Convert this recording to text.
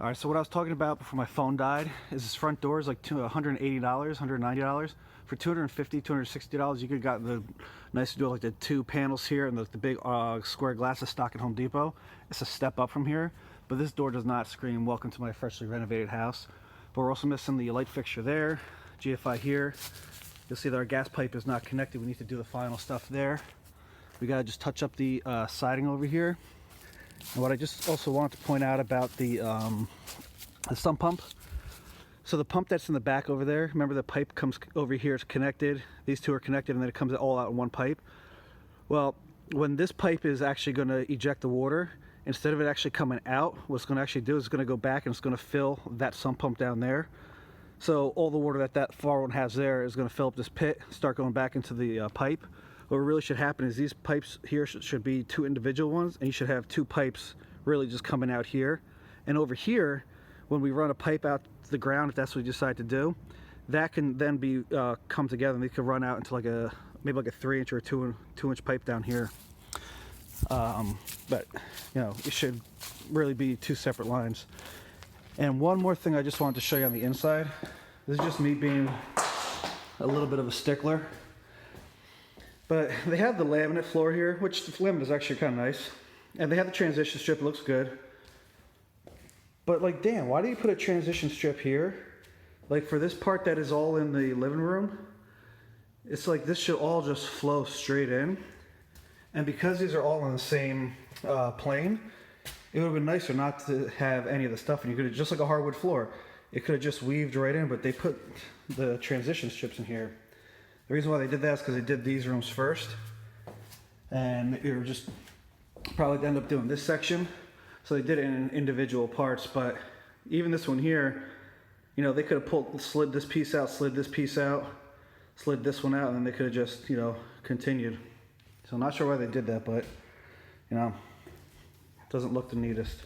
All right, so what I was talking about before my phone died is this front door is like $180, $190. For $250, $260, you could have gotten the nice door, like the two panels here and the big square glasses stock at Home Depot. It's a step up from here, but this door does not scream welcome to my freshly renovated house. But we're also missing the light fixture there, GFI here. You'll see that our gas pipe is not connected. We need to do the final stuff there. We gotta just touch up the siding over here. And what I just also wanted to point out about the sump pump. So the pump that's in the back over there, remember the pipe comes over here, it's connected. These two are connected and then it comes all out in one pipe. Well, when this pipe is actually going to eject the water, instead of it actually coming out, what it's going to actually do is it's going to go back and it's going to fill that sump pump down there. So all the water that far one has there is going to fill up this pit, start going back into the pipe. What really should happen is these pipes here should be two individual ones, and you should have two pipes really just coming out here. And over here, when we run a pipe out to the ground, if that's what you decide to do, that can then be come together and they could run out into like maybe like a 3-inch or a 2-inch pipe down here. But you know, it should really be two separate lines. And one more thing I just wanted to show you on the inside. This is just me being a little bit of a stickler. But they have the laminate floor here, which the laminate is actually kind of nice. And they have the transition strip, it looks good. But like, damn, why do you put a transition strip here? Like for this part that is all in the living room, it's like this should all just flow straight in. And because these are all on the same plane, it would have been nicer not to have any of the stuff. And you could have, just like a hardwood floor, it could have just weaved right in, but they put the transition strips in here. The reason why they did that is because they did these rooms first. And they were just probably end up doing this section. So they did it in individual parts, but even this one here, you know, they could have slid this piece out, slid this piece out, slid this one out, and then they could have just, you know, continued. So I'm not sure why they did that, but, you know, it doesn't look the neatest.